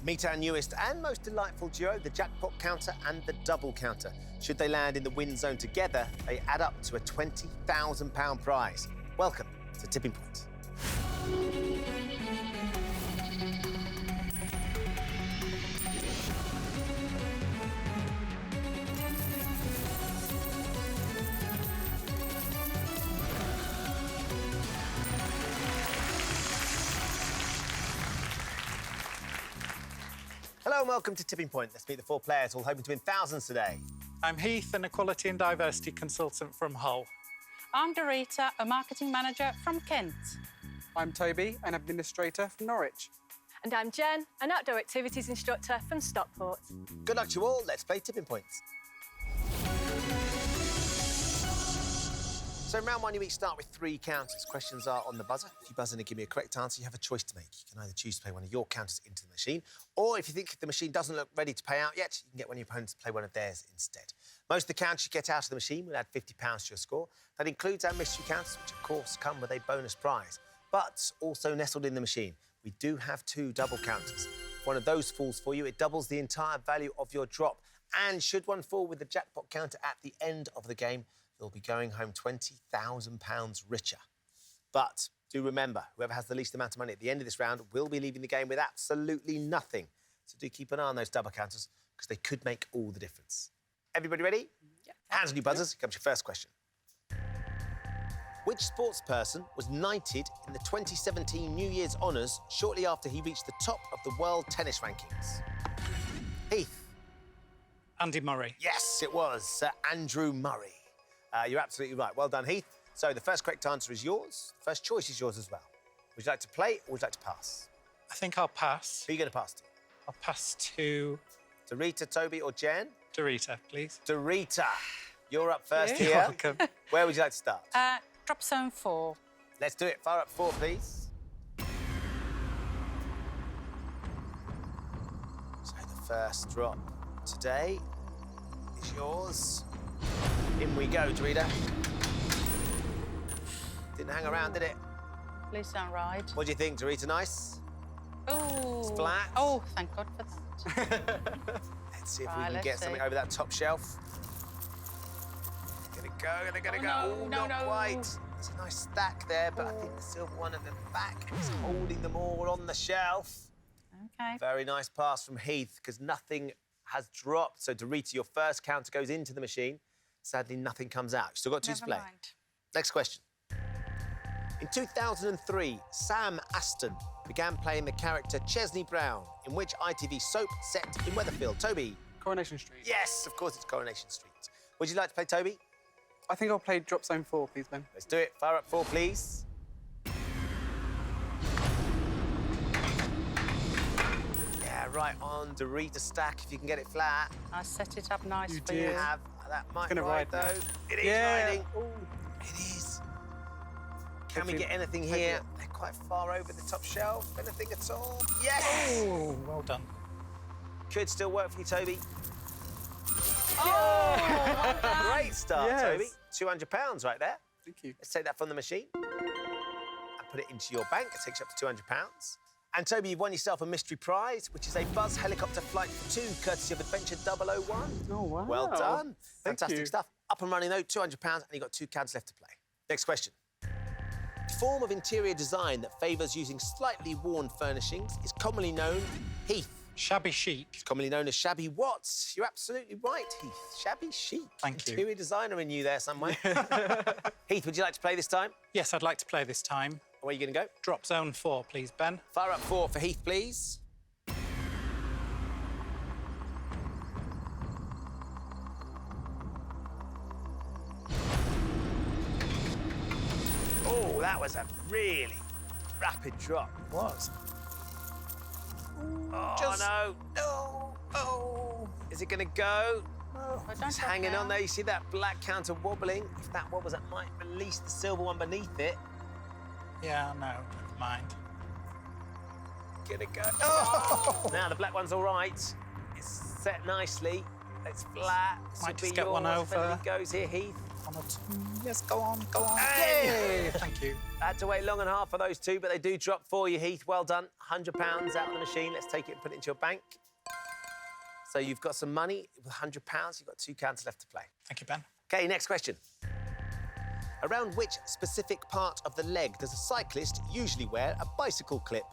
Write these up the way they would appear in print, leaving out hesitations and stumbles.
Meet our newest and most delightful duo, the jackpot counter and the double counter. Should they land in the win zone together, they add up to a £20,000 prize. Welcome to Tipping Point. Hello and welcome to Tipping Point. Let's meet the four players all hoping to win thousands today. I'm Heath, an Equality and Diversity Consultant from Hull. I'm Dorita, a Marketing Manager from Kent. I'm Toby, an Administrator from Norwich. And I'm Jen, an Outdoor Activities Instructor from Stockport. Good luck to you all. Let's play Tipping Points. So in round one, you each start with 3 counters. Questions are on the buzzer. If you buzz in and give me a correct answer, you have a choice to make. You can either choose to play one of your counters into the machine, or if you think the machine doesn't look ready to pay out yet, you can get one of your opponents to play one of theirs instead. Most of the counters you get out of the machine will add £50 to your score. That includes our mystery counters, which of course come with a bonus prize. But also nestled in the machine, we do have 2 double counters. If one of those falls for you, it doubles the entire value of your drop. And should one fall with the jackpot counter at the end of the game, you'll be going home £20,000 richer. But do remember, whoever has the least amount of money at the end of this round will be leaving the game with absolutely nothing. So do keep an eye on those double counters, because they could make all the difference. Everybody ready? Yep. Hands on your buzzers. Here comes your first question. Which sportsperson was knighted in the 2017 New Year's Honours shortly after he reached the top of the world tennis rankings? Heath. Andy Murray. Yes, it was Sir Andrew Murray. You're absolutely right. Well done, Heath. So the first correct answer is yours. The first choice is yours as well. Would you like to play or would you like to pass? I think I'll pass. Who are you going to pass to? I'll pass to Dorita, Toby or Jen? Dorita, please. Dorita, you're up first You're here. welcome. Where would you like to start? Drop zone 4. Let's do it. Fire up 4, please. So the first drop today is yours. In we go, Dorita. Didn't hang around, did it? Please don't ride. What do you think, Dorita? Nice? Oh. It's flat. Oh, thank God for that. Let's see if Right, we can let's get something see. over that top shelf. Gonna go, gonna go. no, Oh, no, not no. quite. There's a nice stack there, but I think the silver one at the back is holding them all on the shelf. OK. Very nice pass from Heath, because nothing has dropped. So, Dorita, your first counter goes into the machine. Sadly, nothing comes out. You've still got 2 to Never play. mind. Next question. In 2003, Sam Aston began playing the character Chesney Brown in which ITV soap set in Weatherfield? Toby? Coronation Street. Yes, of course, it's Coronation Street. Would you like to play, Toby? I think I'll play Drop Zone 4, please, Ben. Let's do it. Fire up 4, please. Yeah, right on Dorita stack, if you can get it flat. I set it up nice You for did. you. Have that might gonna ride, ride now. though. It is Yeah. riding. It is. Can we Hopefully- get anything hopefully- here? They're quite far over the top shelf. Anything at all? Yes! Oh, well done. Could still work for you, Toby. Oh, well done. Great start, Yes. Toby. £200 right there. Thank you. Let's take that from the machine and put it into your bank. It takes you up to £200. And Toby, you've won yourself a mystery prize, which is a Buzz helicopter flight for 2, courtesy of Adventure 001. Oh, wow. Well done. Thank Fantastic you. stuff. Up and running, though, £200, and you've got 2 cards left to play. Next question. The form of interior design that favours using slightly worn furnishings is commonly known, Heath. Shabby chic. It's commonly known as shabby what? You're absolutely right, Heath. Shabby chic. Thank you. Interior designer in you there somewhere. Heath, would you like to play this time? Yes, I'd like to play this time. Where are you going to go? Drop zone 4, please, Ben. Fire up 4 for Heath, please. Oh, that was a really rapid drop. It was. Oh, Just- no. No. Oh. Is it going to go? Oh, don't It's drop hanging now. on there. You see that black counter wobbling? If that wobbles, that might release the silver one beneath it. Yeah, no, never mind. Gonna go. Oh! Now the black one's all right. It's set nicely. It's flat. This Might will just be get one yours if over. anything goes here, Heath. 1 or 2. Yes, go on, go on. Hey! Yay! Thank you. Had to wait long and hard for those two, but they do drop for you, Heath. Well done. £100 out of the machine. Let's take it and put it into your bank. So you've got some money with £100. You've got 2 counters left to play. Thank you, Ben. OK, next question. Around which specific part of the leg does a cyclist usually wear a bicycle clip?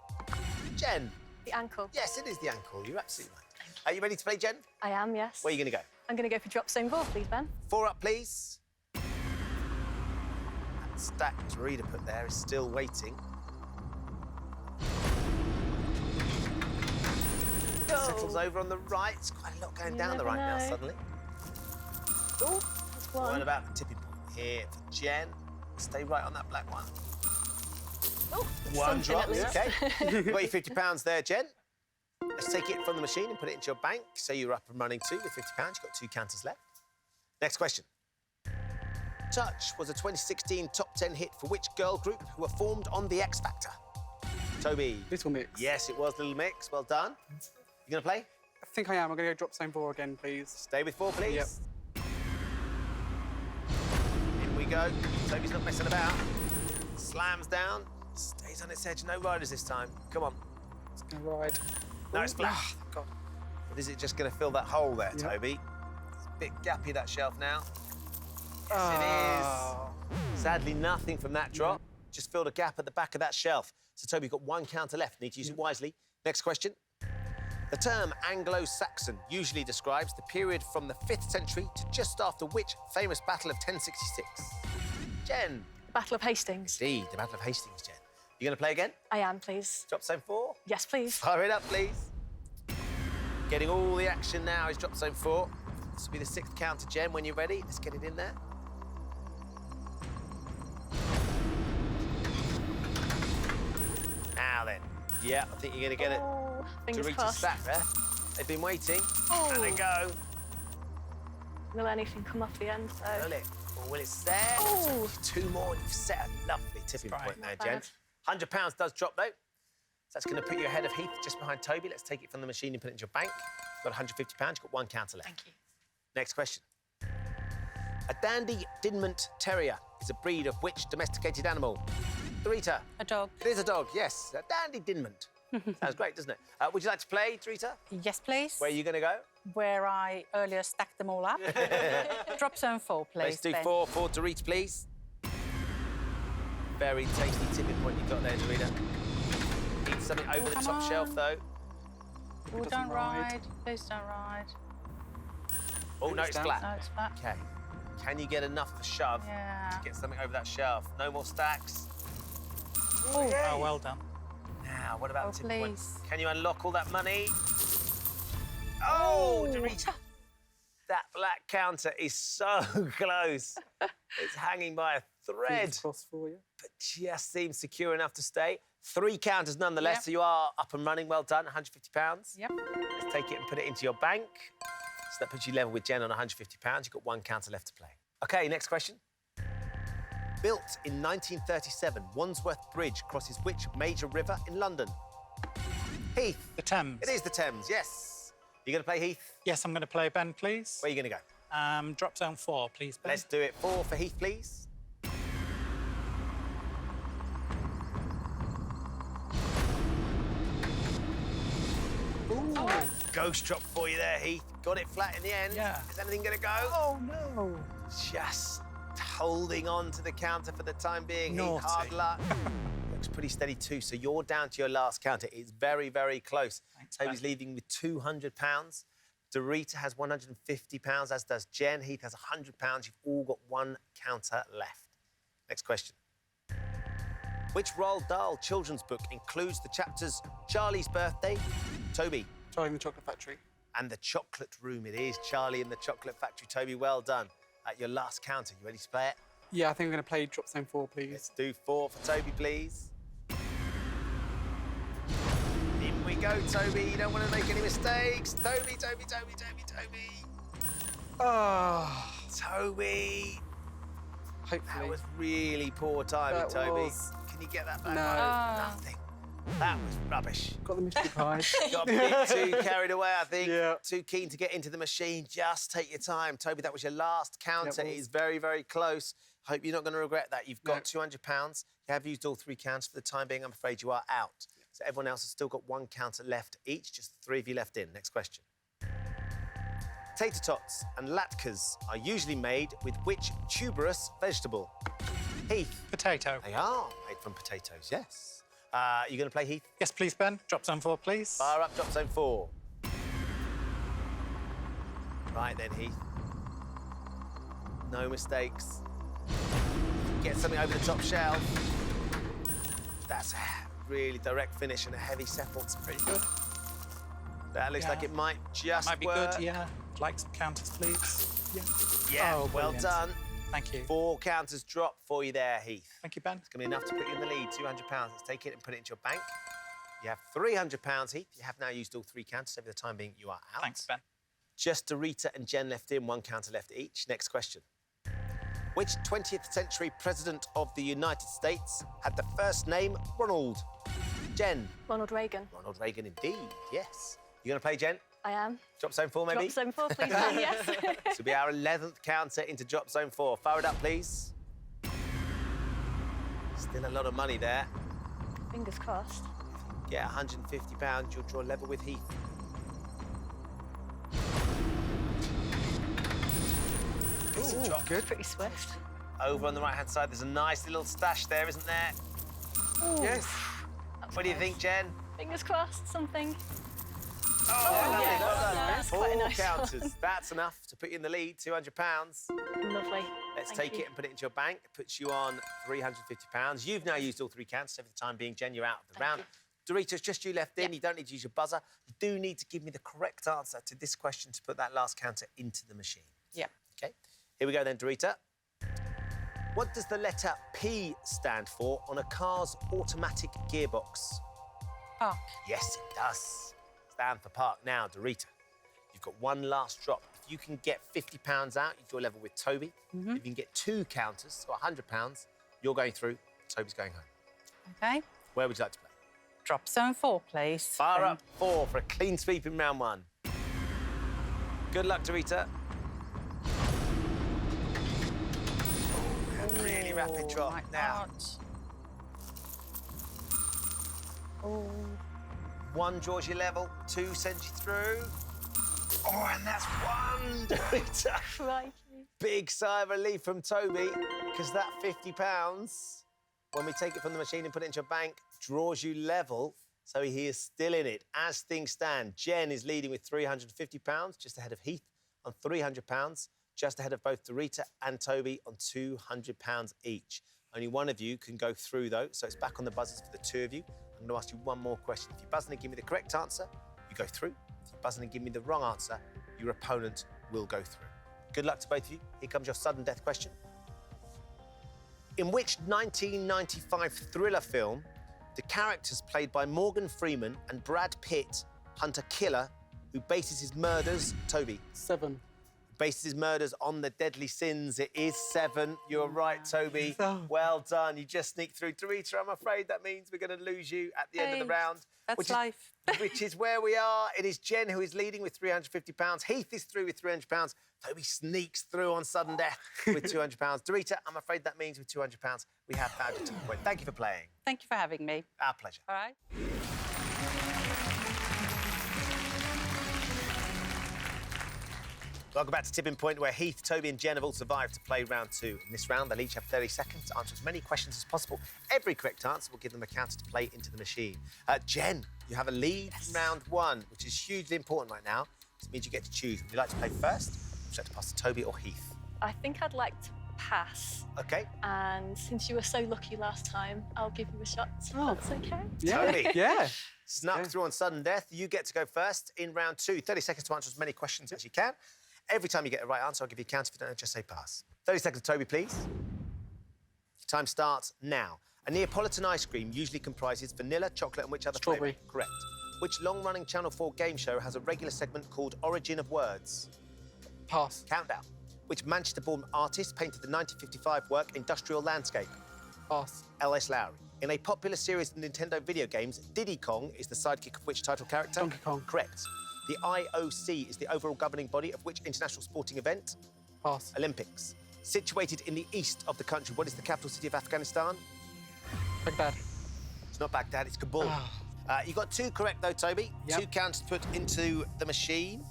Jen? The ankle. Yes, it is the ankle. You're absolutely right. Are you ready to play, Jen? I am, yes. Where are you going to go? I'm going to go for drop zone 4, please, Ben. 4 up, please. That stack Rita put there is still waiting. Settles over on the right. It's quite a lot going down the right now, suddenly. Oh, that's What one. about the tipping point here for Jen? Stay right on that black one. Oh, One something drop, at least. OK. You've got your £50 there, Jen. Let's take it from the machine and put it into your bank. So you're up and running too with £50. You've got 2 counters left. Next question. Touch was a 2016 top 10 hit for which girl group who were formed on The X Factor? Toby. Little Mix. Yes, it was Little Mix. Well done. You going to play? I think I am. I'm going to go drop zone 4 again, please. Stay with 4, please. Yep. In we go. Toby's not messing about. Slams down. Stays on its edge. No riders this time. Come on. It's going to ride. No, it's flat. Ah, God. But is it just going to fill that hole there, Yep. Toby? It's a bit gappy, that shelf now. Yes, Oh. it is. Sadly, nothing from that drop. Just filled a gap at the back of that shelf. So Toby's got 1 counter left. Need to use it wisely. Next question. The term Anglo-Saxon usually describes the period from the 5th century to just after which famous battle of 1066? Jen. The Battle of Hastings. Indeed, the Battle of Hastings, Jen. You going to play again? I am, please. Drop zone 4. Yes, please. Fire it up, please. Getting all the action now is drop zone 4. This will be the 6th counter, Jen, when you're ready. Let's get it in there. Now then. Yeah, I think you're going to get it Oh, to fingers reach the crossed. stack there. They've been waiting. Oh. And they go. Will anything come off the end, though? Will it? Or will it set? Oh. 2 more, and you've set a lovely tipping Right. point there, Not Jen. bad. £100 does drop, though. So that's going to put you ahead of Heath, just behind Toby. Let's take it from the machine and put it into your bank. You've got £150. You've got 1 counter left. Thank you. Next question. A dandy Dinmont Terrier is a breed of which domesticated animal? Dorita. A dog. It is a dog, yes. A dandy Dinmont. Sounds great, doesn't it? Would you like to play, Dorita? Yes, please. Where are you going to go? Where I earlier stacked them all up. Drop zone 4, please. Let's do Ben. 4 for Dorita, please. Very tasty tipping point you got there, Dorita. Need something over the come top on. shelf, though. Oh, doesn't don't ride. ride. Please don't ride. Oh, no, it's down. flat. No, it's flat. OK. Can you get enough of a shove Yeah. to get something over that shelf? No more stacks. Oh, Oh, well done. Now, what about Oh, the tipping point? please. Can you unlock all that money? Oh, Dorita. That black counter is so close. It's hanging by a thread, Fingers crossed for you. but just seems secure enough to stay. 3 counters nonetheless, Yep. so you are up and running. Well done, £150. Yep. Let's take it and put it into your bank. So that puts you level with Jen on £150. You've got 1 counter left to play. OK, next question. Built in 1937, Wandsworth Bridge crosses which major river in London? Heath. The Thames. It is the Thames, yes. You going to play Heath? Yes, I'm going to play Ben, please. Where are you going to go? Drop zone 4, please, Ben. Let's do it. 4 for Heath, please. Ooh. Ghost drop for you there, Heath. Got it flat in the end. Yeah. Is anything going to go? Oh, no. Just holding on to the counter for the time being. Heath, Naughty. hard luck. Looks pretty steady too, so you're down to your last counter. It's very, very close. Thanks, Toby's Ben. leaving with £200. Dorita has £150, as does Jen. Heath has £100. You've all got 1 counter left. Next question. Which Roald Dahl children's book includes the chapters Charlie's Birthday, Toby, Charlie in the Chocolate Factory. and the Chocolate Room? It is Charlie in the Chocolate Factory. Toby, well done. At your last counter, you ready to play it? Yeah, I think I'm going to play drop zone 4, please. Let's do 4 for Toby, please. In we go, Toby. You don't want to make any mistakes. Toby, Toby, Toby, Toby, Toby. Oh, Toby. That hopefully. was really poor timing, That Toby. was. Can you get that back? No. Nothing. That was rubbish. Got the mystery prize. Got a bit too carried away, I think. Yeah. Too keen to get into the machine. Just take your time. Toby, that was your last counter. Yeah, it It was. is very, very close. Hope you're not going to regret that. You've got No. £200. You have used all 3 counters. For the time being, I'm afraid you are out. So everyone else has still got 1 counter left each. Just the 3 of you left in. Next question. Tater tots and latkes are usually made with which tuberous vegetable? Heath. Potato. They are made from potatoes, yes. You going to play Heath? Yes, please, Ben. Drop zone 4, please. Fire up, drop zone 4. Right then, Heath. No mistakes. Get something over the top shelf. That's a really direct finish and a heavy settle. It's pretty good. That looks Yeah. like it might just Might be work. good, yeah. Like some counters, please. Yeah. Yeah, Oh, well brilliant. done. Thank you. 4 counters drop for you there, Heath. Thank you, Ben. It's going to be enough to put you in the lead, £200. Let's take it and put it into your bank. You have £300, Heath. You have now used all 3 counters. So for the time being, you are out. Thanks, Ben. Just Dorita and Jen left in, 1 counter left each. Next question. Which 20th century president of the United States had the first name Ronald? Jen. Ronald Reagan. Ronald Reagan, indeed, yes. You going to play, Jen? I am. Drop zone 4, maybe? Drop zone 4, please, Ben, yes. This will be our 11th counter into drop zone 4. Fire it up, please. Still a lot of money there. Fingers crossed. Get £150, you'll draw level with Heath. Decent drop. Good. Pretty swift. Over on the right-hand side, there's a nice little stash there, isn't there? Yes. That's What do you nice. think, Jen? Fingers crossed, something. Oh, lovely. yeah. Well done. That's 4 quite a nice counters. one. That's enough to put you in the lead, £200. Lovely. Let's Thank take you. it and put it into your bank. It puts you on £350. You've now used all 3 counters, so for the time being, Jen, you're out of the Thank round. Doritos, just you left in. You don't need to use your buzzer. You do need to give me the correct answer to this question to put that last counter into the machine. Yeah. OK, here we go then, Dorita. What does the letter P stand for on a car's automatic gearbox? Park. Yes, it does. Stand for park. Now, Dorita, you've got 1 last drop. If you can get £50 out, you draw level with Toby. If you can get 2 counters, so £100, you're going through. Toby's going home. OK. Where would you like to play? Drop zone 4, please. Fire Ben. up 4 for a clean sweep in round 1. Good luck, Dorita. A really rapid drop. My Now, God. 1 draws you level, 2 sends you through. Oh, and that's 1, Dorita. Crikey. Big sigh of relief from Toby, because that £50, when we take it from the machine and put it into your bank, draws you level, so he is still in it. As things stand, Jen is leading with £350, just ahead of Heath on £300, just ahead of both Dorita and Toby on £200 each. Only one of you can go through, though, so it's back on the buzzers for the 2 of you. I'm going to ask you 1 more question. If you buzz in and give me the correct answer, you go through. If you buzz in and give me the wrong answer, your opponent will go through. Good luck to both of you. Here comes your sudden death question. In which 1995 thriller film do characters played by Morgan Freeman and Brad Pitt hunt a killer who bases his murders, Toby, 7. bases his murders on the deadly sins? It is 7. You're right, Toby. Oh. Well done. You just sneaked through. Dorita, I'm afraid that means we're going to lose you at the end of the Hey, round. That's life. Which is where we are. It is Jen who is leading with £350. Heath is through with £300. Toby sneaks through on sudden death with £200. Dorita, I'm afraid that means with £200, we have found you to the point. Thank you for playing. Thank you for having me. Our pleasure. All right. Welcome back to Tipping Point, where Heath, Toby and Jen have all survived to play round 2. In this round, they'll each have 30 seconds to answer as many questions as possible. Every correct answer will give them a counter to play into the machine. Jen, you have a lead in round 1, which is hugely important right now. This means you get to choose. Would you like to play first? Would you like to pass to Toby or Heath? I think I'd like to pass. OK. And since you were so lucky last time, I'll give you a shot. So that's OK. Yeah. Toby. Yeah. Snuck Okay. through on sudden death. You get to go first in round 2. 30 seconds to answer as many questions as you can. Every time you get a right answer, I'll give you a counter. If you don't know, just say pass. 30 seconds, Toby, please. Time starts now. A Neapolitan ice cream usually comprises vanilla, chocolate, and which other Strawberry. flavour? Correct. Which long-running Channel 4 game show has a regular segment called Origin of Words? Pass. Countdown. Which Manchester-born artist painted the 1955 work Industrial Landscape? Pass. L.S. Lowry. In a popular series of Nintendo video games, Diddy Kong is the sidekick of which title character? Donkey Kong. Correct. The IOC is the overall governing body of which international sporting event? Pass. Olympics. Situated in the east of the country, what is the capital city of Afghanistan? Baghdad. It's not Baghdad, it's Kabul. You got 2 correct, though, Toby. Yep. 2 counters put into the machine.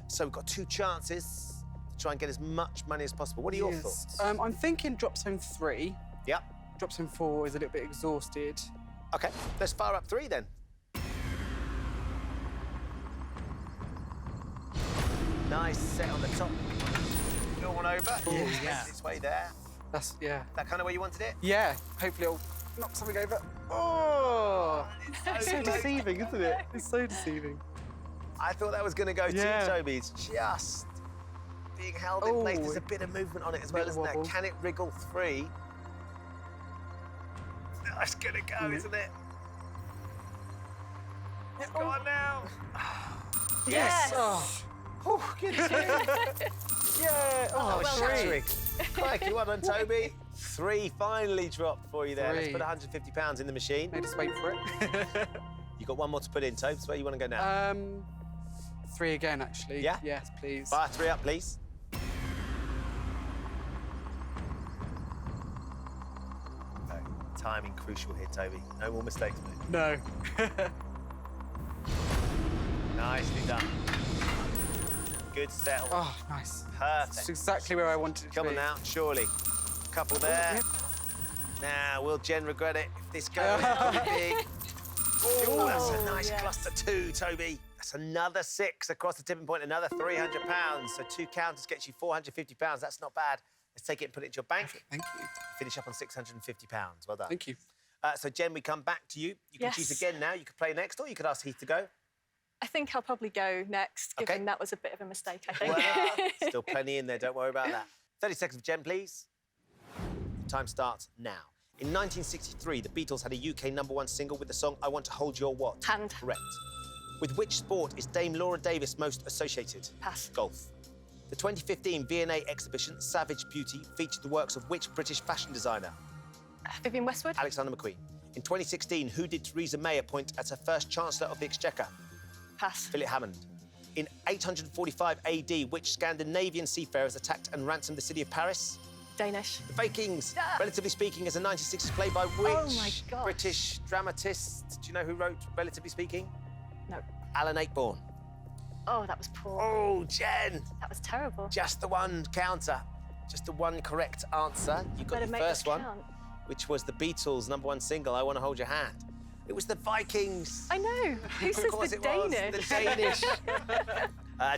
So we've got 2 chances to try and get as much money as possible. What are your thoughts? I'm thinking drop zone 3. Yep. Drop zone 4 is a little bit exhausted. OK, let's fire up 3, then. Nice set on the top. Go on over. Ooh, Makes yeah. its way there. That's, yeah. That kind of where you wanted it? Yeah, hopefully it'll knock something over. Oh! It's so Toby. deceiving, isn't it? It's so deceiving. I thought that was going to go Yeah. too, Toby. It's just being held in place. Oh, There's a bit of movement on it as well, bit of isn't there? wobble. Can it wriggle 3? That's going to go, isn't it? Go on now. Yes. Oh, Oh, goodness me. yeah! Oh, well Shattering. Crikey, well done, Toby. 3 finally dropped for you there. Let's 3. put £150 in the machine. Made us wait for it. You got 1 more to put in, Toby. So where you want to go now? 3 again, actually. Yeah? Yes, please. Fire 3 up, please. Okay, timing crucial here, Toby. No more mistakes, mate. No. Nicely done. Good settle. Oh, nice. Perfect. That's exactly where I wanted it to Come be. on now, surely. Couple there. Yep. Now, will Jen regret it if this goes big? Oh, that's a nice yes. cluster 2, Toby. That's another 6 across the tipping point, another £300. So 2 counters gets you £450. That's not bad. Let's take it and put it into your bank. Thank you. Finish up on £650. Well done. Thank you. So, Jen, we come back to you. You can Yes. choose again now. You could play next, or you could ask Heath to go. I think I'll probably go next, Okay. given that was a bit of a mistake, I think. Well, still plenty in there. Don't worry about that. 30 seconds of Jen, please. Time starts now. In 1963, the Beatles had a UK #1 single with the song I Want to Hold Your What? Hand. Correct. With which sport is Dame Laura Davis most associated? Pass. Golf. The 2015 V&A exhibition Savage Beauty featured the works of which British fashion designer? Vivienne Westwood. Alexander McQueen. In 2016, who did Theresa May appoint as her first Chancellor of the Exchequer? Pass. Philip Hammond. In 845 AD, which Scandinavian seafarers attacked and ransomed the city of Paris? Danish. The Vikings. Ah. Relatively Speaking is a 1960s play by which Oh my gosh. British dramatist? Do you know who wrote Relatively Speaking? No. Alan Ayckbourn. Oh, that was poor. Oh, Jen. That was terrible. Just the one counter. Just the one correct answer. You got Better your make first this one, count. which was the Beatles' #1 single, I Want to Hold Your Hand. It was the Vikings. I know. Who Of says course the it was, Danish? the Danish.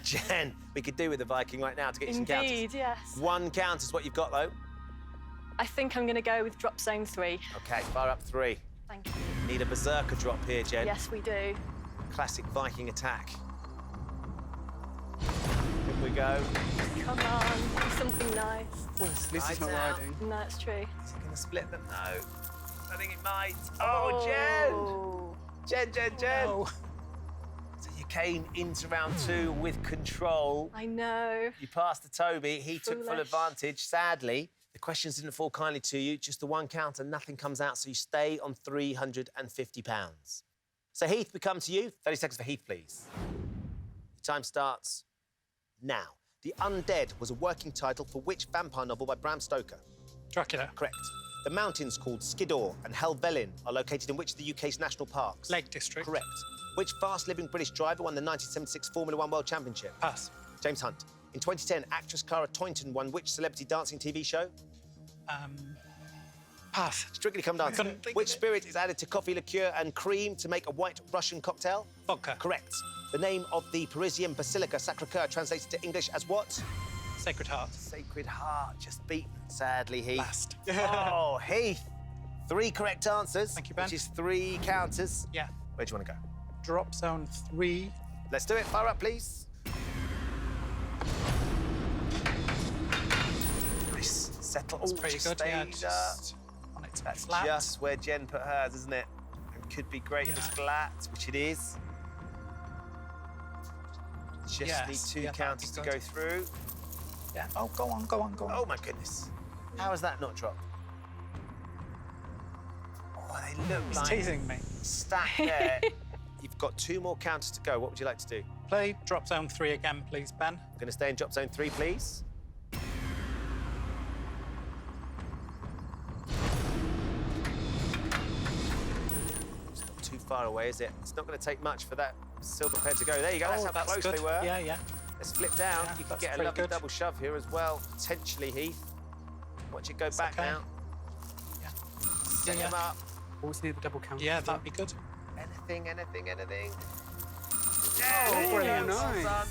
Jen, we could do with the Viking right now to get you some counters. Indeed, yes. 1 count is what you've got, though. I think I'm going to go with drop zone 3. OK, fire up 3. Thank you. Need a berserker drop here, Jen. Yes, we do. Classic Viking attack. Here we go. Come on, do something nice. At least it's not Right out. riding. No, it's true. Is it going to split them? No. I think it might. Oh, Jen! Jen! Oh. So you came into round 2 with control. I know. You passed to Toby. He took full Foolish. advantage. Sadly, the questions didn't fall kindly to you. Just the 1 counter, nothing comes out, so you stay on £350. So, Heath, we come to you. 30 seconds for Heath, please. Your time starts now. The Undead was a working title for which vampire novel by Bram Stoker? Dracula. Correct. The mountains called Skiddaw and Helvellyn are located in which of the UK's national parks? Lake District. Correct. Which fast-living British driver won the 1976 Formula 1 World Championship? Pass. James Hunt. In 2010, actress Cara Toynton won which celebrity dancing TV show? Pass. Strictly Come Dancing. Couldn't think Which of it. spirit is added to coffee liqueur and cream to make a white Russian cocktail? Vodka. Correct. The name of the Parisian Basilica Sacré-Cœur translated to English as what? Sacred Heart. Sacred Heart. Just beaten, sadly, Heath. Last. Oh, Heath. 3 correct answers. Thank you, Ben. Which is 3 counters. Yeah. Where do you want to go? Drop zone 3. Let's do it. Fire up, please. Nice. Settle. That's Ooh, pretty just good. Yeah, stayed, just on its That's flat. just where Jen put hers, isn't it? It could be great if it's flat, which it is. Just Yes, need 2 yeah, that'd counters be to good. go through. Yeah. Oh, go on, go on, go on. Oh, my goodness. How has that not dropped? Oh, They look He's like teasing me. stacked there. You've got 2 more counters to go. What would you like to do? Play drop zone 3 again, please, Ben. I'm going to stay in drop zone 3, please. It's not too far away, is it? It's not going to take much for that silver pair to go. There you go. That's how close good. they were. Yeah, yeah. Let's flip down. Yeah, You could that's get a pretty lovely good. double shove here as well, potentially, Heath. Watch it go back okay. now. Yeah. Set Yeah, him up. Always need the double count. Yeah, that'd be good. Anything. Oh, there you brilliant. go. Well Nice. done.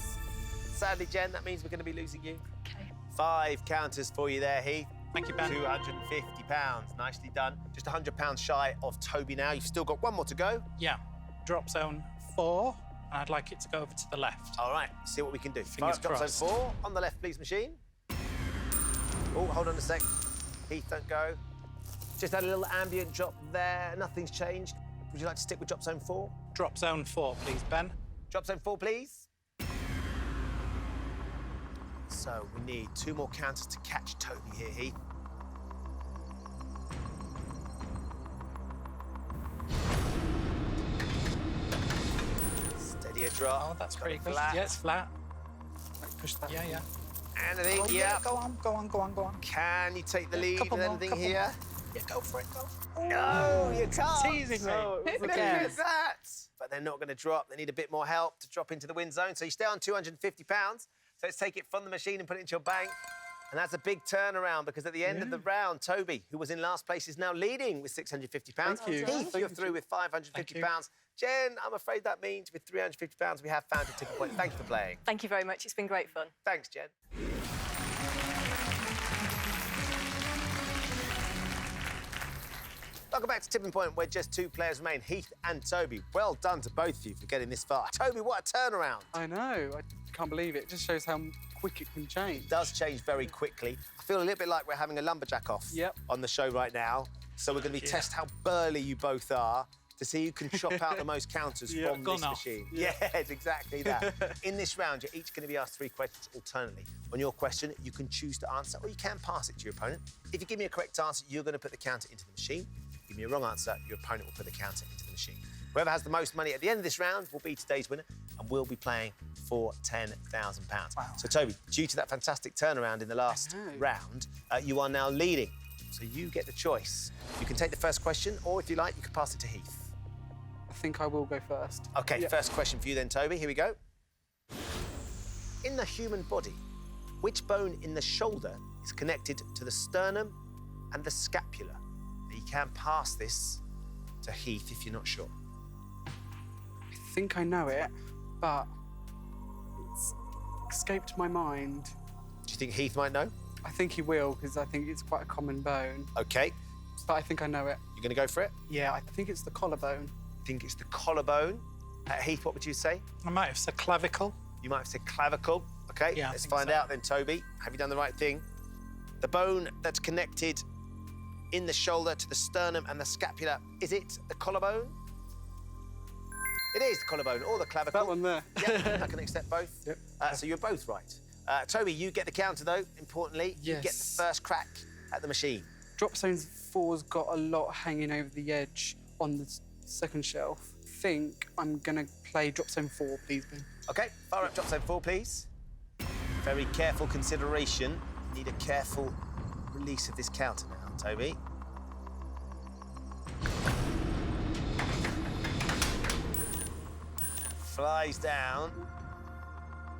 Sadly, Jen, that means we're going to be losing you. Okay. 5 counters for you there, Heath. Thank you, Ben. £250. Nicely done. Just £100 shy of Toby now. You've still got 1 more to go. Yeah. Drop zone 4, and I'd like it to go over to the left. All right, see what we can do. Fingers Drop zone crossed. 4 on the left, please, machine. Oh, hold on a sec. Heath, don't go. Just had a little ambient drop there. Nothing's changed. Would you like to stick with drop zone 4? Drop zone 4, please, Ben. Drop zone 4, please. So we need 2 more counters to catch Toby here, Heath. Steady a drop. Oh, that's Got pretty it good. flat. Yeah, it's flat. Push that. Yeah, yeah. Anything? Oh, yeah. Go on, go on, go on, go on. Can you take the Yeah, lead couple with more, anything couple here? Yeah, go for it, go. No, you can't. Teasing me. Look at that. But they're not going to drop. They need a bit more help to drop into the win zone. So you stay on £250. So let's take it from the machine and put it into your bank. And that's a big turnaround because at the end of the round, Toby, who was in last place, is now leading with £650. Thank you. Heath, you're through with £550. Jen, I'm afraid that means with £350, we have found your tipping point. Thank you for playing. Thank you very much. It's been great fun. Thanks, Jen. Welcome back to Tipping Point, where just 2 players remain, Heath and Toby. Well done to both of you for getting this far. Toby, what a turnaround. I know. I can't believe it. It just shows how quick it can change. It does change very quickly. I feel a little bit like we're having a lumberjack off on the show right now. So we're going to be test how burly you both are to see who can chop out the most counters from this machine. Yeah. Yes, exactly that. In this round, you're each going to be asked 3 questions alternately. On your question, you can choose to answer or you can pass it to your opponent. If you give me a correct answer, you're going to put the counter into the machine. Give me a wrong answer, your opponent will put the counter into the machine. Whoever has the most money at the end of this round will be today's winner and will be playing for £10,000. Wow. So, Toby, due to that fantastic turnaround in the last round, you are now leading. So you get the choice. You can take the first question, or if you like, you can pass it to Heath. I think I will go first. OK, first question for you then, Toby. Here we go. In the human body, which bone in the shoulder is connected to the sternum and the scapula? Now, you can pass this to Heath if you're not sure. I think I know it, but it's escaped my mind. Do you think Heath might know? I think he will, because I think it's quite a common bone. OK. But I think I know it. You're going to go for it? Yeah, I think it's the collarbone. I think it's the collarbone. Heath, what would you say? I might have said clavicle. You might have said clavicle. OK, Yeah, I let's think find so. out then, Toby. Have you done the right thing? The bone that's connected in the shoulder to the sternum and the scapula, is it the collarbone? It is the collarbone or the clavicle. That one there. Yeah, I can accept both. Yep. So you're both right. Toby, you get the counter, though, importantly. You get the Yes. first crack at the machine. Drop zone 4's got a lot hanging over the edge on the second shelf. I think I'm going to play drop zone 4, please, Ben. OK, fire up drop zone 4, please. Very careful consideration. You need a careful release of this counter now, Toby. Flies down.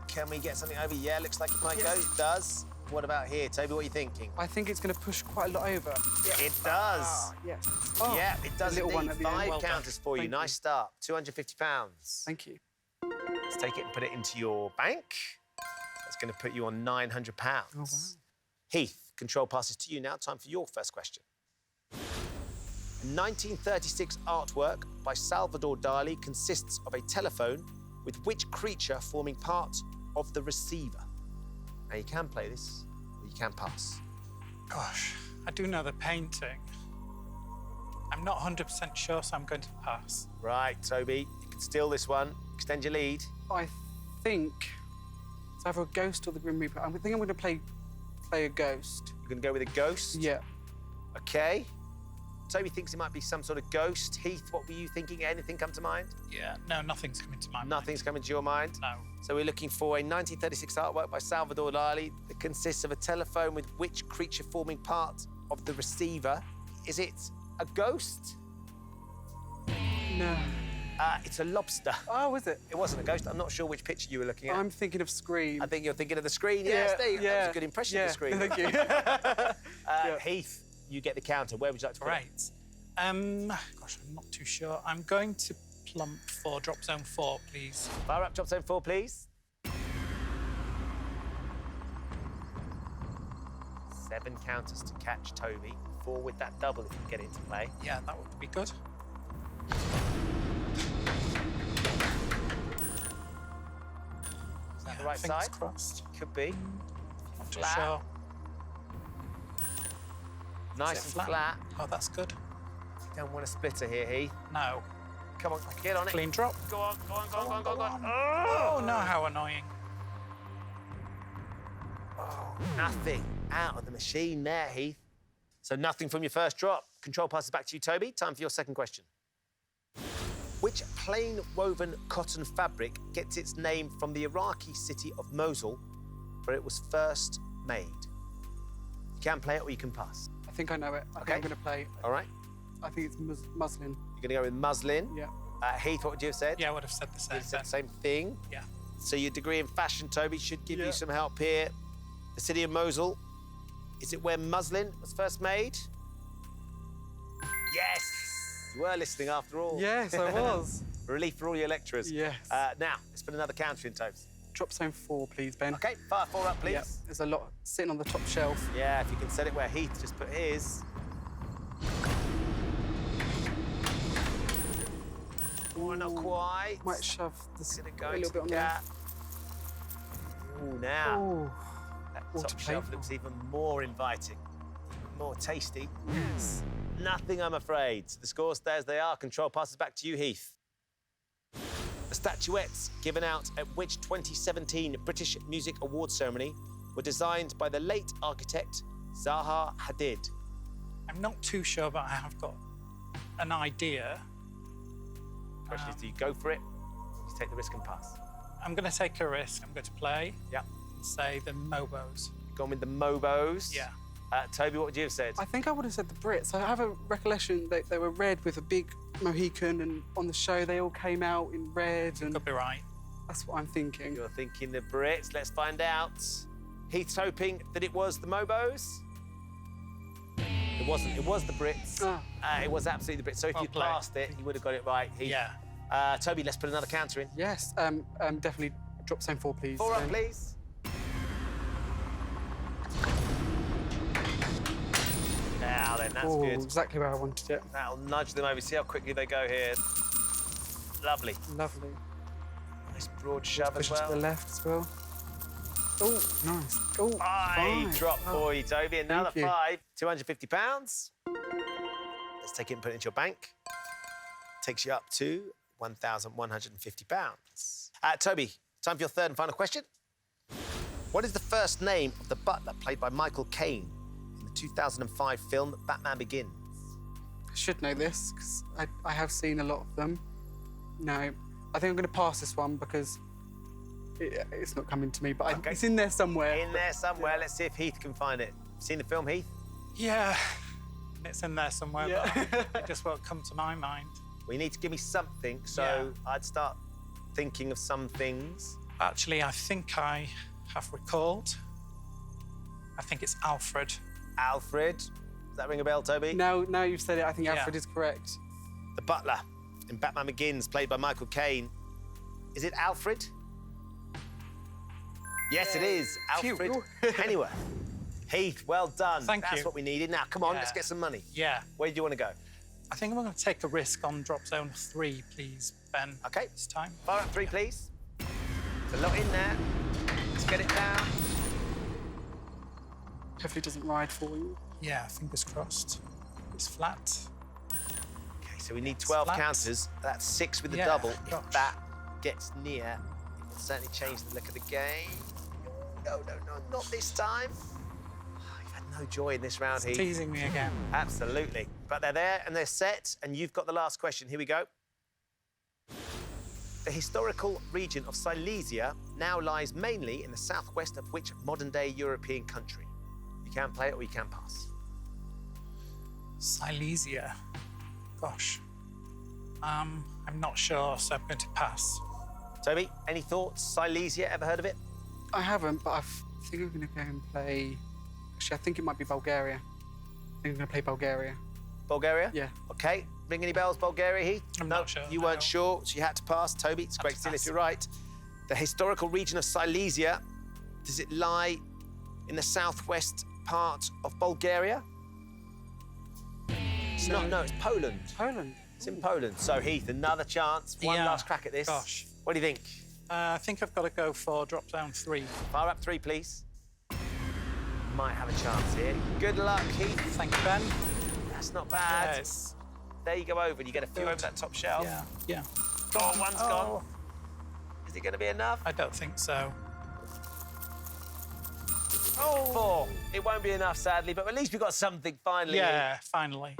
Can we get something over? Yeah, looks like it might go. It does. What about here, Toby? What are you thinking? I think it's going to push quite a lot over. It does. Yeah. Yeah, it does little one indeed. at the end. 5 Well done. counters for you. Thank Nice you. start. £250. Thank you. Let's take it and put it into your bank. That's going to put you on £900. Oh, wow. Heath, control passes to you now. Time for your first question. A 1936 artwork by Salvador Dali consists of a telephone with which creature forming part of the receiver? Now, you can play this, or you can pass. Gosh, I do know the painting. I'm not 100% sure, so I'm going to pass. Right, Toby, you can steal this one. Extend your lead. I think it's either a ghost or the Grim Reaper. I think I'm going to play a ghost. You're going to go with a ghost? Yeah. OK. Toby thinks it might be some sort of ghost. Heath, what were you thinking? Anything come to mind? Yeah, no, nothing's coming to my mind. Nothing's coming to your mind? No. So we're looking for a 1936 artwork by Salvador Dali that consists of a telephone with which creature forming part of the receiver? Is it a ghost? No. It's a lobster. Oh, is it? It wasn't a ghost. I'm not sure which picture you were looking at. I'm thinking of Scream. I think you're thinking of the screen. Yeah, Steve. That was a good impression of the screen. Thank you. Heath, you get the counter. Where would you like to put it? Right. Gosh, I'm not too sure. I'm going to plump for drop zone 4, please. Fire up, drop zone 4, please. 7 counters to catch Toby. 4 with that double if you get it into play. Yeah, that would be good. Is that the right fingers side? Crossed. Could be. Not too Flat. sure. Nice Is and it flat. Oh, that's good. You don't want a splitter here, Heath. No. Come on, get on it. Clean drop. Go on, go on, go on, go on, go on, go on. Oh, no, how annoying. Oh, nothing out of the machine there, Heath. So nothing from your first drop. Control passes back to you, Toby. Time for your second question. Which plain woven cotton fabric gets its name from the Iraqi city of Mosul, where it was first made? You can play it or you can pass. I think I know it. I think I'm going to play. All right. I think it's muslin. You're going to go with muslin. Yeah. Heath, what would you have said? Yeah, I would have said the same. You'd said the same thing. Yeah. So your degree in fashion, Toby, should give you some help here. The city of Mosul. Is it where muslin was first made? Yes! You were listening after all. Yes, I was. Relief for all your lecturers. Yes. Now, let's put another counter in, Tobes. Drop zone 4, please, Ben. OK, fire 4 up, please. Yep. There's a lot sitting on the top shelf. Yeah, if you can set it where Heath just put his. Oh, not quite. Might shove this Gonna a go little into bit on the there. gap. Ooh, now. Oh, That what top a shelf paper. looks even more inviting, even more tasty. Yes. Nothing, I'm afraid. The score stays as they are. Control passes back to you, Heath. The statuettes given out at which 2017 British Music Awards ceremony were designed by the late architect Zaha Hadid. I'm not too sure, but I have got an idea. Question is, do you go for it? Or you take the risk and pass? I'm going to take a risk. I'm going to play. Yeah. Say the Mobos. Gone with the Mobos. Yeah. Toby, what would you have said? I think I would have said the Brits. I have a recollection that they were red with a big Mohican, and on the show they all came out in red, and Could be right. that's what I'm thinking. You're thinking the Brits. Let's find out. Heath's hoping that it was the Mobos. It wasn't. It was the Brits. It was absolutely the Brits. So if Well you'd played. passed it, you would have got it right, Heath. Yeah. Toby, let's put another counter in. Yes, definitely drop zone 4, please. 4 up, please. Now then, that's good. Exactly where I wanted it. That'll nudge them over. See how quickly they go here. Lovely. Lovely. Nice broad shove Push as it to the well. left as well. Oh, nice. Oh, 5 drop Oh. for you, Toby. Another Thank you. 5. £250. Let's take it and put it into your bank. Takes you up to £1,150. Toby, time for your third and final question. What is the first name of the butler played by Michael Caine in the 2005 film Batman Begins? I should know this because I have seen a lot of them. No, I think I'm going to pass this one because it's not coming to me, but Okay. it's in there somewhere. In there somewhere. Let's see if Heath can find it. Seen the film, Heath? Yeah. It's in there somewhere, Yeah. but it just won't come to my mind. We need to give me something, so I'd start thinking of some things. Actually, I think I have recalled. I think it's Alfred. Alfred. Does that ring a bell, Toby? Now you've said it, I think Yeah. Alfred is correct. The butler in Batman Begins, played by Michael Caine. Is it Alfred? Yes, it is. Phew. Alfred Pennyworth. Heath, well done. Thank That's you. what we needed. Now, come on, Yeah. let's get some money. Yeah. Where do you want to go? I think I'm going to take a risk on drop zone 3, please, Ben. OK. This time. Fire up 3, please. There's a lot in there. Let's get it down. Hopefully it doesn't ride for you. Yeah, fingers crossed. It's flat. OK, so we need 12 flat. counters. That's 6 with the Yeah, double. If gosh. that gets near, it will certainly change the look of the game. No, not this time. You've had No joy in this round, Heath. Teasing me again. Absolutely. But they're there and they're set, and you've got the last question. Here we go. The historical region of Silesia now lies mainly in the southwest of which modern-day European country? You can play it or you can pass. Silesia. Gosh. I'm not sure, so I'm going to pass. Toby, any thoughts? Silesia, ever heard of it? I haven't, but I think I'm going to go and play... Actually, I think it might be Bulgaria. I think I'm going to play Bulgaria. Bulgaria? Yeah. OK. Ring any bells, Bulgaria, Heath? I'm No, not sure, You no. weren't sure, so you had to pass. Toby, it's great to still if pass. you're right. The historical region of Silesia, does it lie in the southwest part of Bulgaria? It's not, no, it's Poland. Poland. It's in Poland. So, Heath, another chance. One Yeah. last crack at this. Gosh. What do you think? I think I've got to go for drop down 3. Fire up 3, please. Might have a chance here. Good luck, Heath. Thank you, Ben. That's not bad. Yes. There you go over, and you get a few over that top shelf. Yeah. Oh, one's gone. Is it going to be enough? I don't think so. Oh, 4. It won't be enough, sadly, but at least we got something finally. Yeah, finally.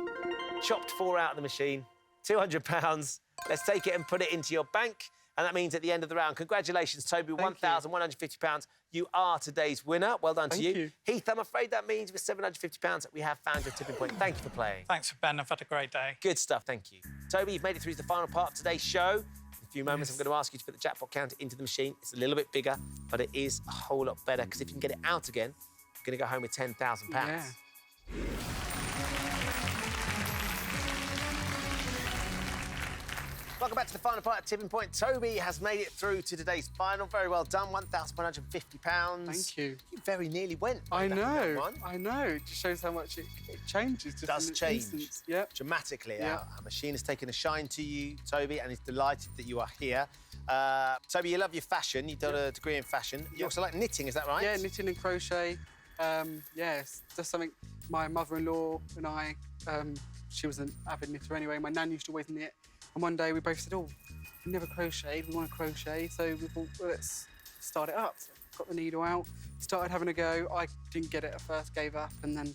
Chopped 4 out of the machine. £200. Let's take it and put it into your bank. And that means at the end of the round, congratulations, Toby, £1,150. You are today's winner. Well done to Thank you. you. Heath, I'm afraid that means with £750 that we have found your tipping point. Thank you for playing. Thanks for Ben. I've had a great day. Good stuff, thank you. Toby, you've made it through to the final part of today's show. In a few moments, I'm going to ask you to put the jackpot counter into the machine. It's a little bit bigger, but it is a whole lot better, because if you can get it out again, you're going to go home with £10,000. Yeah. Welcome back to the final part of Tipping Point. Toby has made it through to today's final. Very well done, £1,150. Thank you. You very nearly went. I back in that know. one. I know. It just shows how much it changes. Just Does in an change. instant. Yep. Dramatically. Yeah. Our machine has taken a shine to you, Toby, and is delighted that you are here. Toby, you love your fashion. You've done a degree in fashion. You also like knitting, is that right? Yeah, knitting and crochet. It's just something my mother-in-law and I, she was an avid knitter anyway. My nan used to always knit. And one day we both said, oh, we never crocheted, we want to crochet. So we thought, well, let's start it up. So got the needle out, started having a go. I didn't get it at first, gave up. And then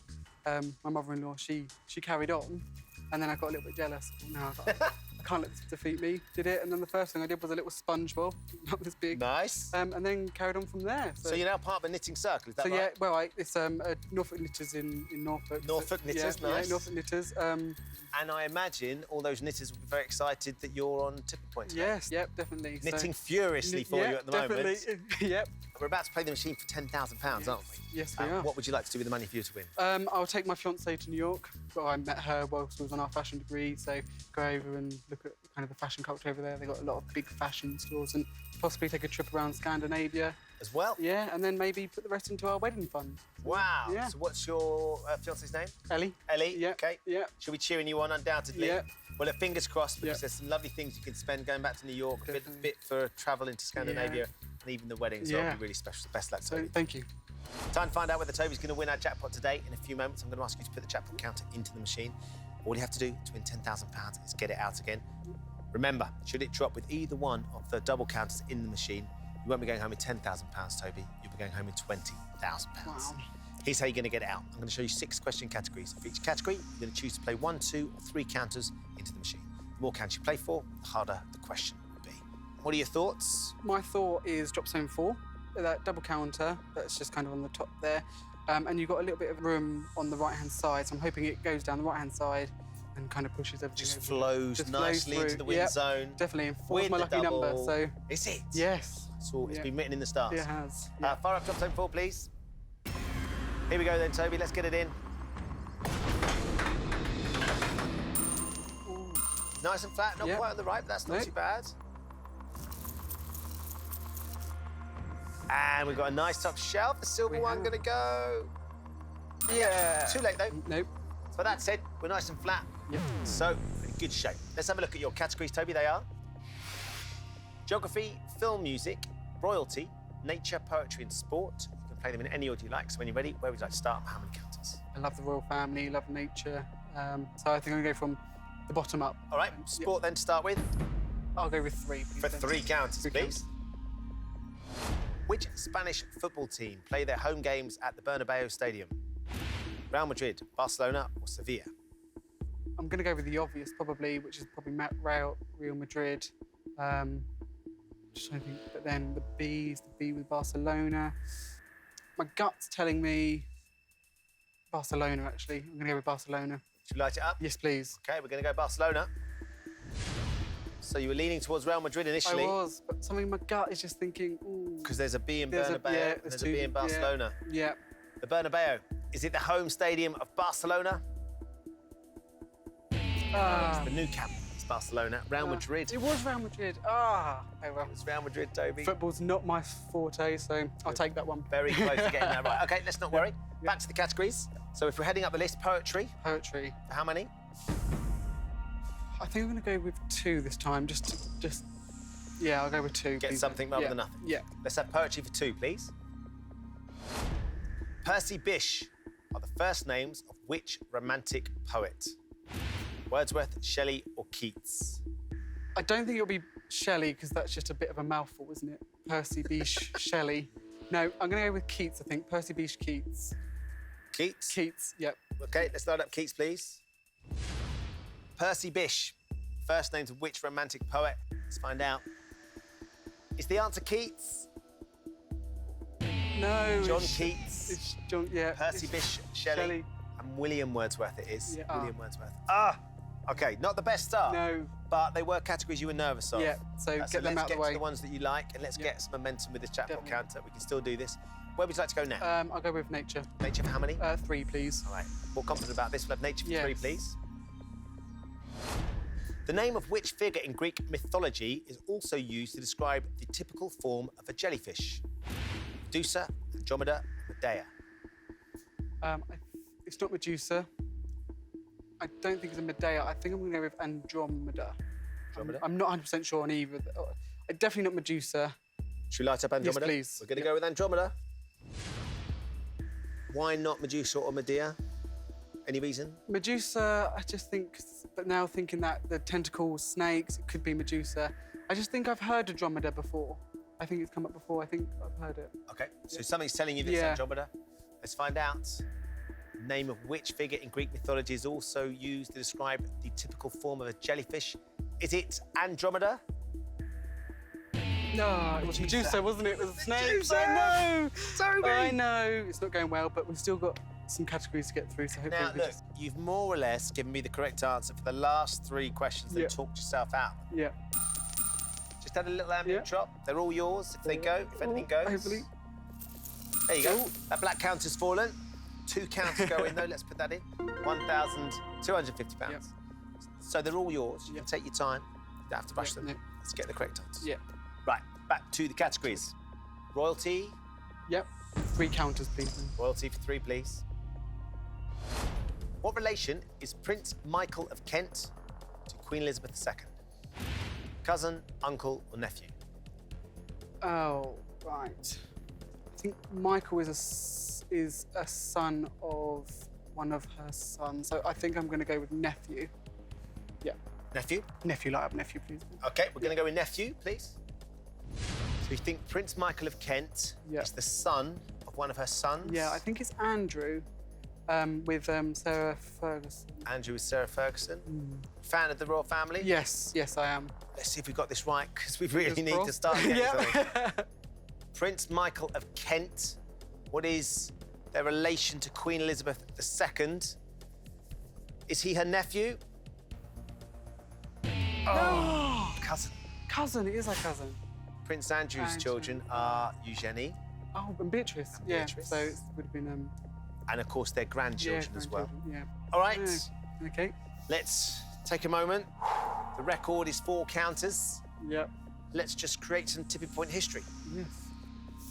my mother-in-law, she carried on. And then I got a little bit jealous. No, I thought, I can't let this defeat me. Did it, and then the first thing I did was a little sponge ball, not this big. Nice. And then carried on from there. So you're now part of a knitting circle, is that So right? yeah, well, it's Norfolk Knitters in Norfolk. Norfolk Knitters, yeah, nice. Yeah, Norfolk Knitters. And I imagine all those knitters will be very excited that you're on Tipping Point today. Yes, yep, definitely. Knitting furiously for you at the moment. Yep. We're about to play the machine for £10,000, aren't we? Yes, we are. What would you like to do with the money for you to win? I'll take my fiancée to New York. Well, I met her whilst we was on our fashion degree, so go over and look at kind of the fashion culture over there. They've got a lot of big fashion stores, and possibly take a trip around Scandinavia. As well? Yeah, and then maybe put the rest into our wedding fund. Wow. Yeah. So what's your fiancée's name? Ellie? Ellie? Yeah. OK. Yeah. She'll be cheering you on, undoubtedly. Yeah. Well, fingers crossed, because Yeah. there's some lovely things you can spend going back to New York, a Definitely. bit for travel into Scandinavia, and even the wedding, so it'll Yeah. be really special. So best luck, So Toby. thank you. Time to find out whether Toby's going to win our jackpot today. In a few moments, I'm going to ask you to put the jackpot counter into the machine. All you have to do to win £10,000 is get it out again. Remember, should it drop with either one of the double counters in the machine, you won't be going home with £10,000, Toby. You'll be going home with £20,000. Wow. Here's how you're going to get it out. I'm going to show you 6 question categories. For each category, you're going to choose to play 1, 2, or 3 counters into the machine. The more counters you play for, the harder the question will be. What are your thoughts? My thought is drop zone 4, that double counter that's just kind of on the top there. And you've got a little bit of room on the right-hand side, so I'm hoping it goes down the right-hand side and kind of pushes everything Just over. flows Just nicely flows into through. the win Yep, zone. Definitely, and 4's With my the lucky number, double. so... Is it? Yes. So it's Yeah. been written in the stars. It has. Yeah. Fire up drop zone 4, please. Here we go then, Toby. Let's get it in. Ooh. Nice and flat, not Yep. quite on the right, but that's not Nope. too bad. And we've got a nice top shelf. The silver We one have. going to go. Yeah. Too late, though. Nope. But that said, we're nice and flat. Yep. So, in good shape. Let's have a look at your categories, Toby. They are geography, film music, royalty, nature, poetry and sport. You can play them in any order you like. So when you're ready, where would you like to start? How many counters? I love the royal family, love nature. So I think I'm going to go from the bottom up. All right, sport then to start with. I'll go with 3. please, For then. 3 counters, 3 please. Which Spanish football team play their home games at the Bernabeu Stadium? Real Madrid, Barcelona, or Sevilla? I'm going to go with the obvious, probably, which is probably Real Madrid. Just trying to think, but then the B is the B with Barcelona. My gut's telling me Barcelona, actually. I'm going to go with Barcelona. Should we light it up? Yes, please. OK, we're going to go Barcelona. So you were leaning towards Real Madrid initially. I was, but something in my gut is just thinking, ooh. Because there's a B in There's a- Bernabeu, yeah, and there's there's a two- B in Barcelona. Yeah. The Bernabeu, is it the home stadium of Barcelona? Ah. The new camp is Barcelona. Real Madrid. It was Real Madrid. Ah. Oh, well. It's Real Madrid, Toby. Football's not my forte, so I'll take that one. Very close to getting that right. OK, let's not worry. Back to the categories. So if we're heading up the list, poetry. Poetry. How many? I think I'm going to go with 2 this time. Yeah, I'll go with 2. Get please. something rather Yeah. than nothing. Yeah. Let's have poetry for 2, please. Percy Bysshe are the first names of which romantic poet? Wordsworth, Shelley, or Keats? I don't think it'll be Shelley, because that's just a bit of a mouthful, isn't it? Percy Bysshe, Shelley. No, I'm going to go with Keats, I think. Percy Bysshe, Keats. Keats? Keats, yep. OK, let's load up Keats, please. Percy Bysshe, first names of which romantic poet? Let's find out. Is the answer Keats? No. John it's- Keats. It's John, yeah. Percy it's Bysshe, Shelley, Shelley. and William Wordsworth it is. Yeah. William Wordsworth. Ah! OK, not the best start. No. But they were categories you were nervous of. Yeah, so get them let's out of the get way. to the ones that you like, and let's get some momentum with this jackpot Definitely. counter. We can still do this. Where would you like to go now? I'll go with nature. Nature for how many? 3, please. All right. More confident about this. We'll have nature for 3, Yes. please. The name of which figure in Greek mythology is also used to describe the typical form of a jellyfish? Medusa, Andromeda, Medea. It's not Medusa. I don't think it's a Medea. I think I'm going to go with Andromeda. Andromeda? I'm not 100% sure on either. Definitely not Medusa. Should we light up Andromeda? please. We're going to go with Andromeda. Why not Medusa or Medea? Any reason? Medusa, I just think, but now thinking that the tentacles, snakes, it could be Medusa. I just think I've heard Andromeda before. I think it's come up before. I think I've heard it. OK, so something's telling you that it's Yeah. Andromeda. Let's find out. Name of which figure in Greek mythology is also used to describe the typical form of a jellyfish? Is it Andromeda? No, it was Medusa, wasn't it? It was a snake. Medusa! I know. Toby! I know. It's not going well, but we've still got some categories to get through, so hopefully Now, we look, just... you've more or less given me the correct answer for the last 3 questions that Yeah. talked yourself out. Yeah. Just add a little ambient Yeah. drop. They're all yours if they go, if anything Oh, goes. hopefully. There you go. Oh. That black counter's fallen. 2 counters go in, though. Let's put that in. £1,250. Yep. So they're all yours. You Yep. can take your time. You don't have to rush Yep, them. no. Let's get the correct answers. Yeah. Right, back to the categories. Royalty. Yep. 3 counters, please. Royalty for 3, please. What relation is Prince Michael of Kent to Queen Elizabeth II? Cousin, uncle, or nephew? Oh, right. I think Michael is a son of one of her sons, so I think I'm going to go with nephew. Yeah. Nephew? Nephew, light up nephew, please. OK, we're going to go with nephew, please. So you think Prince Michael of Kent Yeah. is the son of one of her sons? Yeah, I think it's Andrew with Sarah Ferguson. Andrew is Sarah Ferguson. Fan of the royal family? Yes, I am. Let's see if we got this right, because we really Fingers need to crossed. start getting Yeah. something. Prince Michael of Kent. What is their relation to Queen Elizabeth II? Is he her nephew? Oh, cousin. Cousin, it is our cousin. Prince Andrew's Andrew. children are Eugenie, Oh, and Beatrice. And yeah, Beatrice. so it would have been... and of course their grandchildren as well. grandchildren, All right, Yeah. Okay. let's take a moment. The record is 4 counters. Yep. Let's just create some tipping point history. Yes.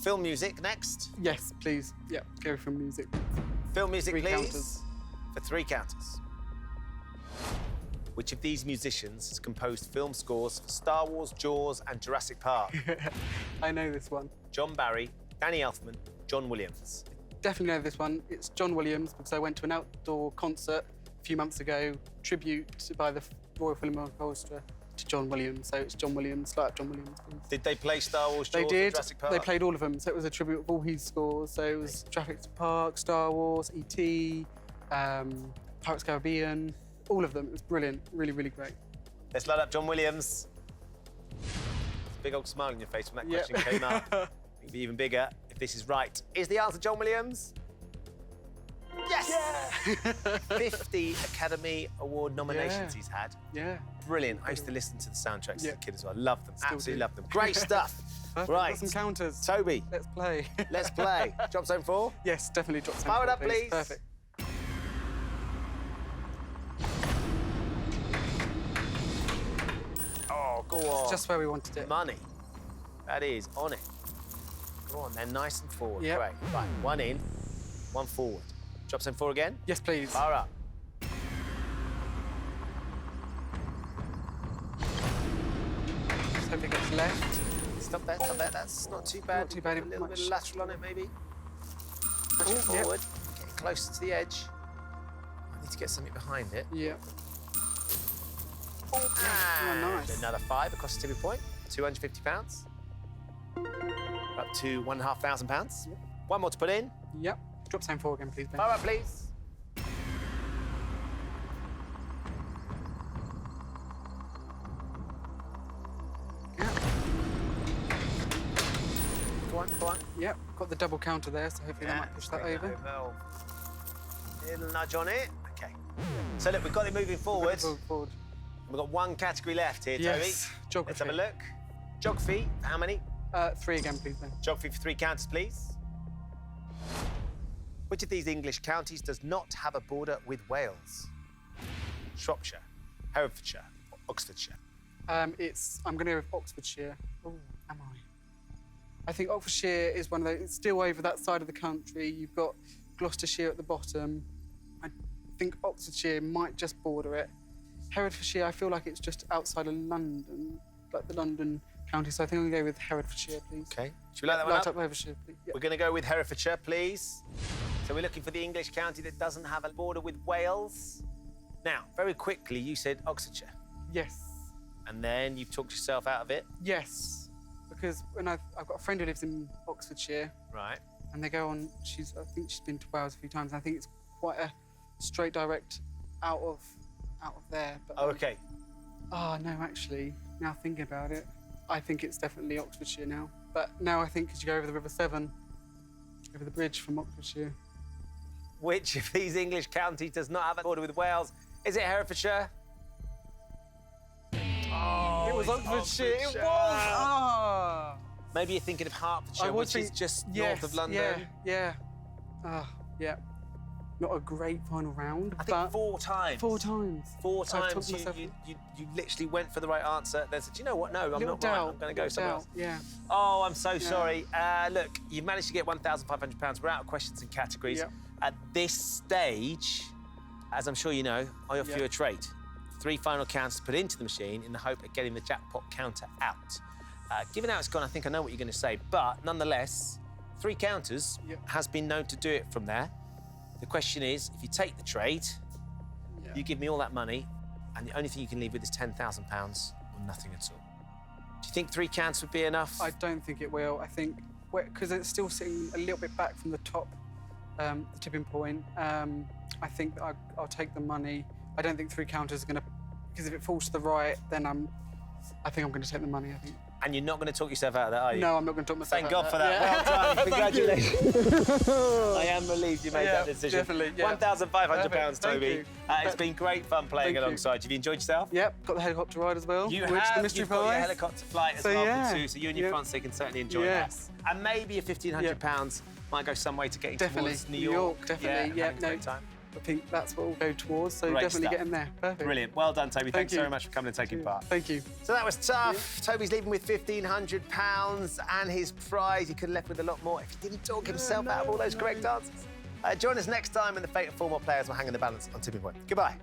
Film music next. Yes, please. Yep, go from music. Film music, 3 please. counters. For 3 counters. Which of these musicians has composed film scores for Star Wars, Jaws, and Jurassic Park? I know this one. John Barry, Danny Elfman, John Williams. Definitely know this one. It's John Williams, because I went to an outdoor concert a few months ago, tribute by the Royal Philharmonic Orchestra to John Williams. So it's John Williams, like John Williams, please. Did they play Star Wars, Jaws, They and did. Jurassic Park? They played all of them. So it was a tribute of all his scores. So it was Jurassic Park, Star Wars, E.T., Pirates Caribbean, all of them. It was brilliant, really, really great. Let's load up John Williams. There's a big old smile on your face when that question came up. It'll be even bigger if this is right. Is the answer John Williams? Yes! Yeah. 50 Academy Award nominations he's had. Yeah. Brilliant. I used to listen to the soundtracks as a kid as well. Love them. Still Absolutely do. love them. Great stuff. Perfect. Right. Got some counters. Toby, Let's play. let's play. Drop zone 4. Yes, definitely drop some. Fire it up, please. Perfect. Oh, go on. Just where we wanted it. Money. That is on it. Go on, then. Nice and forward. Yep. Great. Right. 1 in, 1 forward. Drop zone 4 again. Yes, please. Fire up. Just hope it gets left. Stop there, stop there. That's not too bad. Not too bad. A little bit of lateral on it, maybe. Push it Oh, yep. forward. Getting closer to the edge. I need to get something behind it. Yeah. And nice. another 5 across the tipping point. £250. Up to £1,500. Yep. 1 more to put in. Yep. Drop zone 4 again, please, Ben. Fire up, please. Yeah. Go on, go on. Yep. Got the double counter there, so hopefully that might push that bring over. Little nudge on it. Okay. So look, we've got it moving forward. Forward. We've got 1 category left here, Toby. Yes. Geography. Let's have a look. Geography, how many? 3 again, please, Ben. Geography for 3 counters, please. Which of these English counties does not have a border with Wales? Shropshire, Herefordshire, or Oxfordshire? I'm going to go with Oxfordshire. Oh, am I? I think Oxfordshire is one of those. It's still over that side of the country. You've got Gloucestershire at the bottom. I think Oxfordshire might just border it. Herefordshire, I feel like it's just outside of London, like the London county. So I think I'm going to go with Herefordshire, please. Okay. Should we light that one Light up? up Herefordshire, please. Yep. We're going to go with Herefordshire, please. So we're looking for the English county that doesn't have a border with Wales. Now, very quickly, you said Oxfordshire. Yes. And then you've talked yourself out of it. Yes. Because when I've got a friend who lives in Oxfordshire, Right. and they go on. I think she's been to Wales a few times. And I think it's quite a straight direct out of there. But, Oh, okay. Oh no, actually, now thinking about it, I think it's definitely Oxfordshire now. But now I think because you go over the River Severn, over the bridge from Oxfordshire. Which of these English counties does not have a border with Wales? Is it Herefordshire? Oh, It was it's Oxfordshire. It was. Oxfordshire. Ah. Maybe you're thinking of Hertfordshire, I which would is think- just yes, north of London. Yeah. Yeah. Not a great final round, I think but 4 times. 4 times. 4 I've times talked myself- you literally went for the right answer, then said, you know what, no, I'm Little not doubt. right, I'm going to go little somewhere doubt, else. Yeah. Oh, I'm so sorry. Look, you've managed to get £1,500. We're out of questions and categories. Yep. At this stage, as I'm sure you know, I offer Yep. you a trade. 3 final counters put into the machine in the hope of getting the jackpot counter out. Given how it's gone, I think I know what you're going to say, but nonetheless, 3 counters Yep. has been known to do it from there. The question is, if you take the trade, Yeah. you give me all that money, and the only thing you can leave with is £10,000 or nothing at all. Do you think 3 counts would be enough? I don't think it will. I think because it's still sitting a little bit back from the top, the tipping point. I think that I'll take the money. I don't think 3 counters are going to, because if it falls to the right, then I think I'm going to take the money. I think. And you're not going to talk yourself out of that, are you? No, I'm not going to talk myself. Thank out God of for that. Yeah. Well done. Thank you. Congratulations. I am relieved you made Yeah, that decision. definitely, yeah. £1,500, Perfect. Thank Toby. you. It's been great fun playing Thank you. alongside you. Have you enjoyed yourself? Yep, got the helicopter ride as well. You which have. the mystery You've got your prize. helicopter flight as So, well, yeah. too, so you and your Yep. fiancé can certainly enjoy Yes. that. And maybe a £1,500 might go some way to getting Definitely. towards New New York. York, definitely. Yeah, Yeah, having a great time. I think that's what we'll go towards. So Great definitely stuff. get in there. Perfect. Brilliant. Well done, Toby. Thanks you. very much for coming and taking part. Thank you. So that was tough. Toby's leaving with £1,500 and his prize. He could have left with a lot more if he didn't talk himself out of all those correct answers. Join us next time when the fate of 4 more players will hang in the balance on Tipping Point. Goodbye.